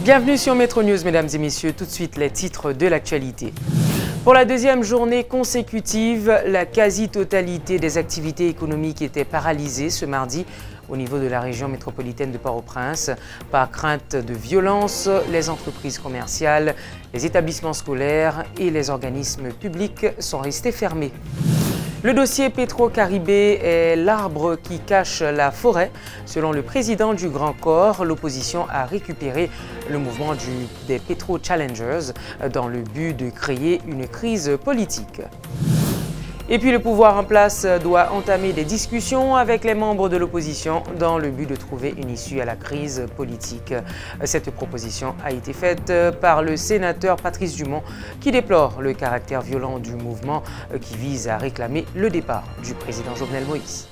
Bienvenue sur Metro News, mesdames et messieurs. Tout de suite, les titres de l'actualité. Pour la deuxième journée consécutive, la quasi-totalité des activités économiques étaient paralysées ce mardi au niveau de la région métropolitaine de Port-au-Prince. Par crainte de violence, les entreprises commerciales, les établissements scolaires et les organismes publics sont restés fermés. Le dossier Petro-Caribé est l'arbre qui cache la forêt. Selon le président du Grand Corps, l'opposition a récupéré le mouvement des Petro-Challengers dans le but de créer une crise politique. Et puis le pouvoir en place doit entamer des discussions avec les membres de l'opposition dans le but de trouver une issue à la crise politique. Cette proposition a été faite par le sénateur Patrice Dumont qui déplore le caractère violent du mouvement qui vise à réclamer le départ du président Jovenel Moïse.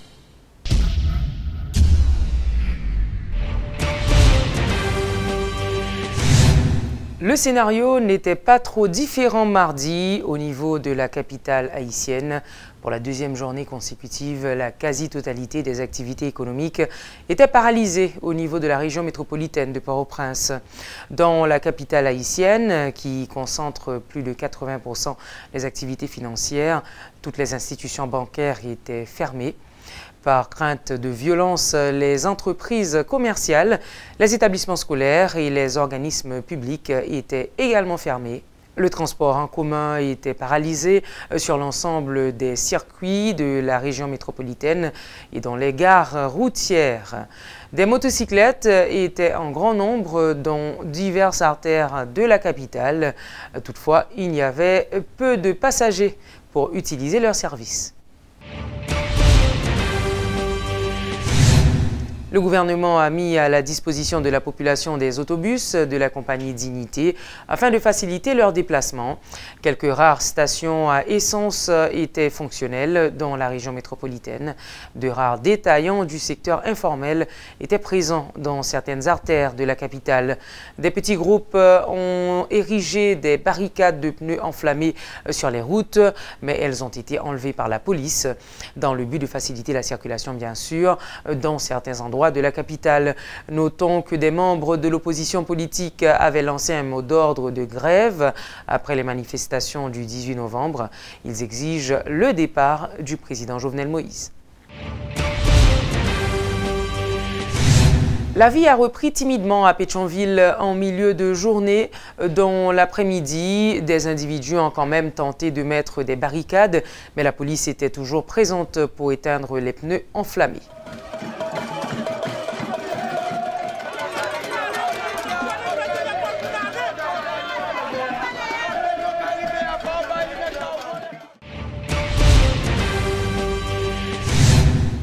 Le scénario n'était pas trop différent mardi au niveau de la capitale haïtienne. Pour la deuxième journée consécutive, la quasi-totalité des activités économiques était paralysée au niveau de la région métropolitaine de Port-au-Prince. Dans la capitale haïtienne, qui concentre plus de 80% des activités financières, toutes les institutions bancaires étaient fermées. Par crainte de violence, les entreprises commerciales, les établissements scolaires et les organismes publics étaient également fermés. Le transport en commun était paralysé sur l'ensemble des circuits de la région métropolitaine et dans les gares routières. Des motocyclettes étaient en grand nombre dans diverses artères de la capitale. Toutefois, il y avait peu de passagers pour utiliser leurs services. Le gouvernement a mis à la disposition de la population des autobus de la compagnie Dignité afin de faciliter leur déplacement. Quelques rares stations à essence étaient fonctionnelles dans la région métropolitaine. De rares détaillants du secteur informel étaient présents dans certaines artères de la capitale. Des petits groupes ont érigé des barricades de pneus enflammés sur les routes, mais elles ont été enlevées par la police dans le but de faciliter la circulation, bien sûr, dans certains endroits de la capitale. Notons que des membres de l'opposition politique avaient lancé un mot d'ordre de grève après les manifestations du 18 novembre. Ils exigent le départ du président Jovenel Moïse. La vie a repris timidement à Pétionville en milieu de journée. Dans l'après-midi, des individus ont quand même tenté de mettre des barricades, mais la police était toujours présente pour éteindre les pneus enflammés.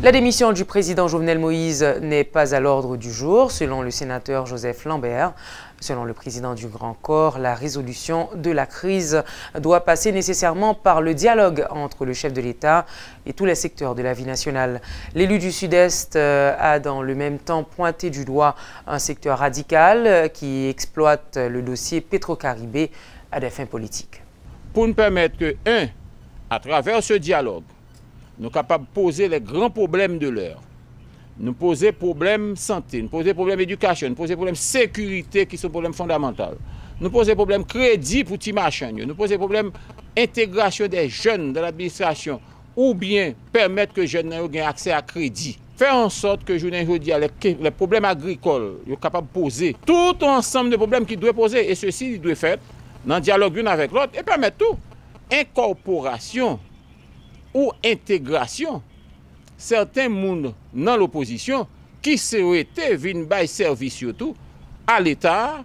La démission du président Jovenel Moïse n'est pas à l'ordre du jour, selon le sénateur Joseph Lambert. Selon le président du Grand Corps, la résolution de la crise doit passer nécessairement par le dialogue entre le chef de l'État et tous les secteurs de la vie nationale. L'élu du Sud-Est a dans le même temps pointé du doigt un secteur radical qui exploite le dossier Petro-Caribé à des fins politiques. Pour nous permettre que, à travers ce dialogue, nous sommes capables de poser les grands problèmes de l'heure. Nous poser problèmes santé, nous poser problèmes éducation, nous poser problèmes sécurité qui sont problèmes fondamentaux. Nous poser problèmes crédit pour les machins, nous poser problèmes intégration des jeunes de l'administration ou bien permettre que les jeunes aient accès à crédit. Faire en sorte que les problèmes agricoles soient capables de poser tout ensemble de problèmes qu'ils doivent poser et ceci ils doivent faire dans le dialogue l'une avec l'autre et permettre tout. Incorporation ou intégration, certains monde dans l'opposition qui souhaitaient venir bailler service surtout à l'État,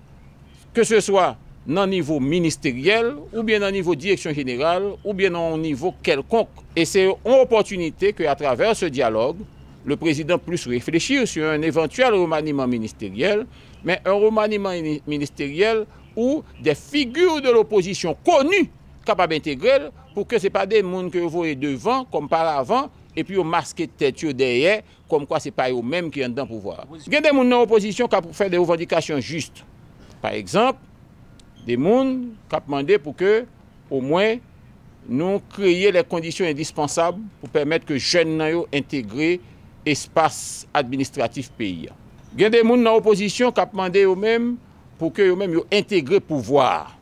que ce soit dans le niveau ministériel, ou bien dans le niveau direction générale, ou bien dans un niveau quelconque. Et c'est une opportunité qu'à travers ce dialogue, le président puisse réfléchir sur un éventuel remaniement ministériel, mais un remaniement ministériel où des figures de l'opposition connues capables d'intégrer pour que ce n'est pas des gens que vous voyez devant comme par avant et puis vous masquez tête derrière comme quoi ce n'est pas eux-mêmes qui sont dans le pouvoir. Il y a des gens dans l'opposition qui ont fait des revendications justes. Par exemple, des gens qui ont demandé pour que au moins nous créions les conditions indispensables pour permettre que les jeunes intègrent l'espace administratif pays. Il y a des gens dans l'opposition qui ont demandé eux-mêmes pour que eux-mêmes intègrent le pouvoir.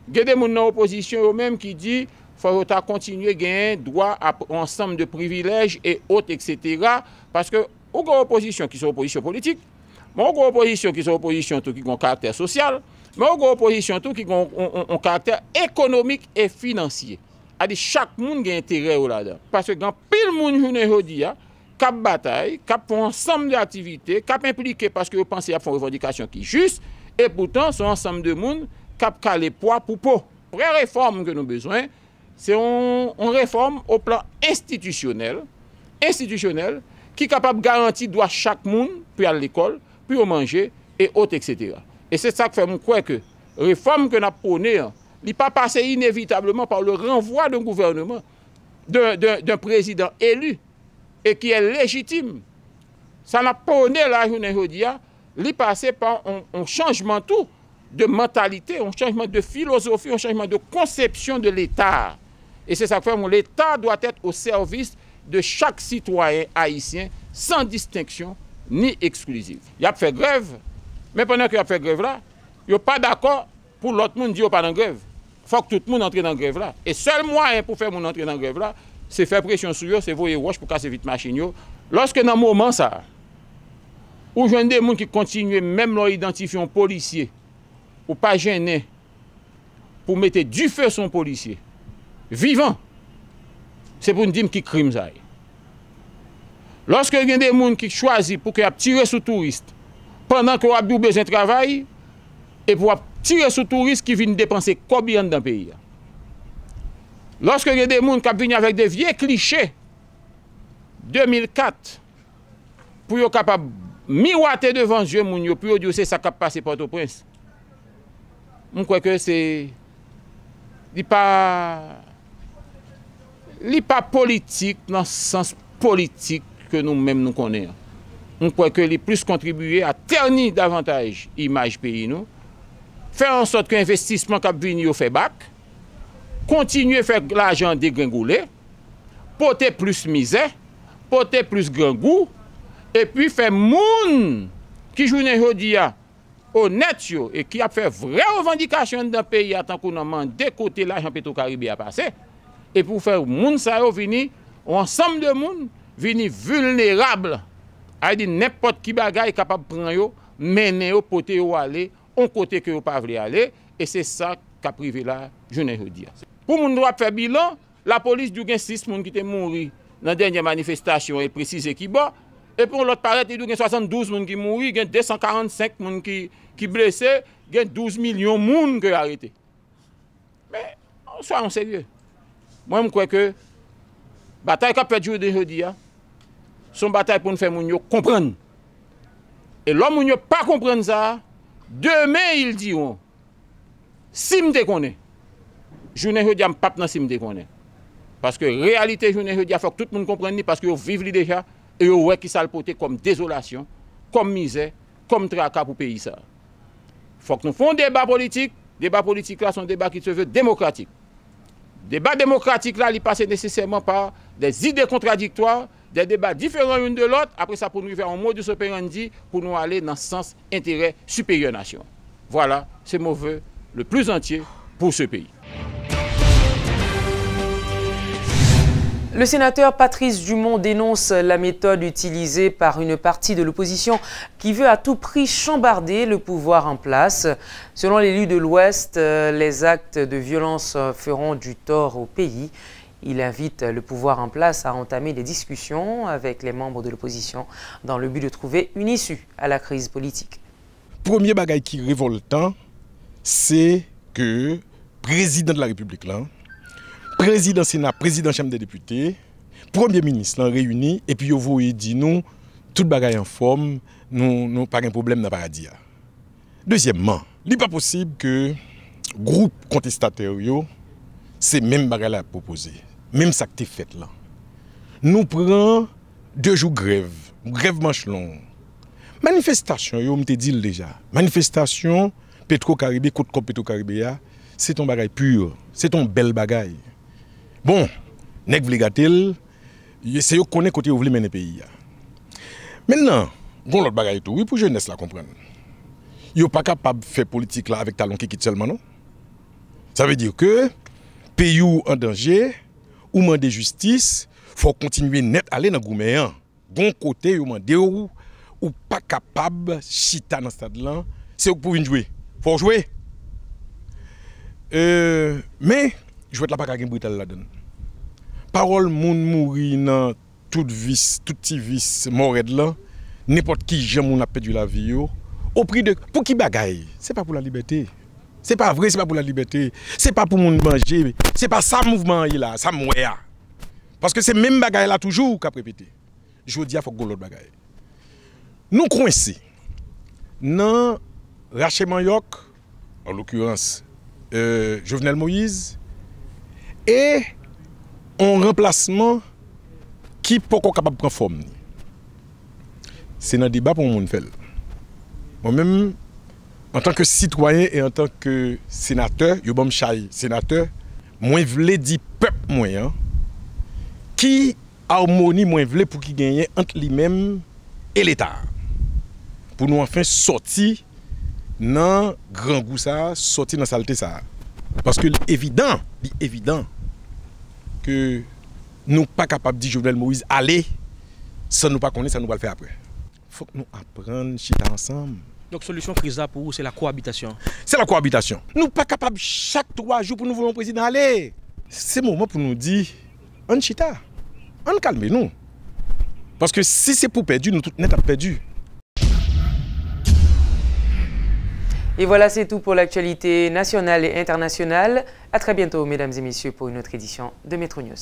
Il y a des gens dans l'opposition eux-mêmes qui disent qu'il faut continuer à gagner droit à un ensemble de privilèges et autres, etc. Parce que il y a une opposition qui sont opposition politique, mais il y a une opposition qui sont opposition qui ont un caractère social, mais il y a une opposition qui ont un caractère économique et financier. C'est-à-dire chaque monde a intérêt là-dedans. Parce que quand pile monde journée aujourd'hui, cap bataille, cap pour ensemble d'activités, cap impliqué parce que vous pensez à faire une revendication qui est juste, et pourtant, c'est un ensemble de monde cap calé poids pour peau. La vraie réforme que nous avons besoin, c'est une réforme au plan institutionnel qui est capable de garantir droit chaque monde pour aller à l'école, pour manger et autres, etc. Et c'est ça que fait croire que la réforme que nous avons prônée, il n'est pas passé inévitablement par le renvoi d'un gouvernement, d'un président élu et qui est légitime. Ça n'a pas prôné la journée aujourd'hui, il est passé par un changement tout de mentalité, un changement de philosophie, un changement de conception de l'État. Et c'est ça que fait que l'État doit être au service de chaque citoyen haïtien sans distinction ni exclusive. Il a fait grève, mais pendant qu'il a fait grève là, il n'est pas d'accord pour l'autre monde dire qu'il n'est pas dans grève. Il faut que tout le monde entre dans la grève là. Et seul moyen pour faire mon entrer dans la grève là, c'est faire pression sur eux, c'est voyer roche pour casser vite machine. Lorsque dans un moment ça, où je vois des gens qui continuent, même leur identifier un policier, ou pas gêner, pour mettre du feu sur un policier, vivant, c'est pour nous dire qui crime ça. Lorsque il y a des gens qui choisissent pour tirer sur les touristes, pendant qu'ils ont besoin de travail, et pour tirer sur les touristes qui viennent dépenser combien dans le pays. Lorsque il y a des gens qui viennent avec des vieux clichés, 2004, pour être capable de miroiter devant les yeux, pour dire que c'est ça qui a passé par Port-au-Prince. Je crois que c'est. Il n'est pas politique dans le sens politique que nous-mêmes nous connaissons. On croit que les plus contribuer à ternir davantage l'image pays nous, faire en sorte que l'investissement qui a venu fait bac, continuer à faire l'argent dégringoler, porter plus misère, porter plus grand goût, et puis faire moun qui joue aujourd'hui honnête et qui a fait vraie revendication dans le pays tant qu'on a demandé côté l'argent Petro-Caribé a passé, et pour faire moun ça venir ensemble de moun venir vulnérable, à dire n'importe qui bagaille capable de prendre mener au poter ou aller on côté que vous pas voulez aller, et c'est ça qu'a privé la journée aujourd'hui. Pour moun doit faire bilan, la police du gen 6 moun qui étaient morts dans la dernière manifestation et précise qui bat, et pour l'autre paraît il y a 72 moun qui morts, il y a 245 moun qui blessés, il y a 12 millions de moun qui arrêtés. Mais soyons sérieux. Moi je crois que la bataille qu'a fait aujourd'hui, son bataille pour nous faire moun yo comprendre. Et l'homme moun yo pas comprendre ça, demain ils diront si me déconne. Journée aujourd'hui pas dans si me déconne. Parce que réalité journée aujourd'hui faut que tout le monde comprenne parce que vivent déjà et yo ouais qui ça le porter comme désolation, comme misère, comme tracas pour pays ça. Faut que nous fassions un débat politique. Débat politique là, c'est un débat qui se veut démocratique. Débat démocratique là, il passe nécessairement par des idées contradictoires, des débats différents l'une de l'autre. Après ça, pour nous faire un modus operandi, pour nous aller dans le sens intérêt supérieur nation. Voilà, c'est mon vœu le plus entier pour ce pays. Le sénateur Patrice Dumont dénonce la méthode utilisée par une partie de l'opposition qui veut à tout prix chambarder le pouvoir en place. Selon l'élu de l'Ouest, les actes de violence feront du tort au pays. Il invite le pouvoir en place à entamer des discussions avec les membres de l'opposition dans le but de trouver une issue à la crise politique. Premier bagage qui est révoltant, c'est que le président de la République, là, président Sénat, président Chambre des députés, Premier ministre réunis et puis vous dit nous tout bagaille en forme, nous pas un problème dans le paradis. Deuxièmement, il n'est pas possible que groupe contestataire c'est même bagaille à proposer, même ça que tu fait là. Nous prenons 2 jours grève manche long. Manifestation, yo me te dit déjà. Manifestation Petro-Caribé contre Petro-Caribé, c'est ton bagaille pur, c'est ton bel bagaille. Bon, nèg vle gatel, c'est yo connaît côté où vle mener pays. Maintenant, bon l'autre bagaille tout, oui pour jeunesse la comprendre. Ils sont pas capables de faire politique là avec talon qui quitte seulement, non? Ça veut dire que pays ou en danger, ou demander justice, faut continuer net aller dans gouméan. Bon côté, ou demander ou pas capable chita dans stade là, c'est pour venir jouer. Faut jouer. Mais je vais te la pas gagner brutal là-dedans. Parole moun mouri dans toute vice, tout petit vice mored là, n'importe qui j'aime on a perdu la vie yo. Au prix de pour qui bagaille, c'est pas pour la liberté. C'est pas vrai, c'est pas pour la liberté. C'est pas pour moun manger, c'est pas ça mouvement là, ça mouya. Parce que c'est même bagaille là toujours qu'a répété. Je dis il faut que l'autre bagaille. Nous coincés dans Rachel Mayok, en l'occurrence Jovenel Moïse, et un remplacement qui n'est pas capable de prendre forme. C'est un débat pour mon fait. Moi-même, en tant que citoyen et en tant que sénateur, Yobam Chai, sénateur, moi je voulais dire peuple moyen qui harmonie moi voulais pour qu'il gagne entre lui-même et l'État. Pour nous enfin sortir dans grand goût ça, sortir dans saleté ça. Parce que évident que nous ne sommes pas capables de dire Jovenel Moïse allez sans nous pas connaître, ça nous va le faire après. Il faut que nous apprenions chita ensemble. Donc solution crise là pour vous c'est la cohabitation. C'est la cohabitation. Nous ne sommes pas capables chaque 3 jours pour nous voir un président aller. C'est le moment pour nous dire on chita, on calme nous. Parce que si c'est pour perdre, nous tout net à perdu. Et voilà, c'est tout pour l'actualité nationale et internationale. À très bientôt, mesdames et messieurs, pour une autre édition de Metro News.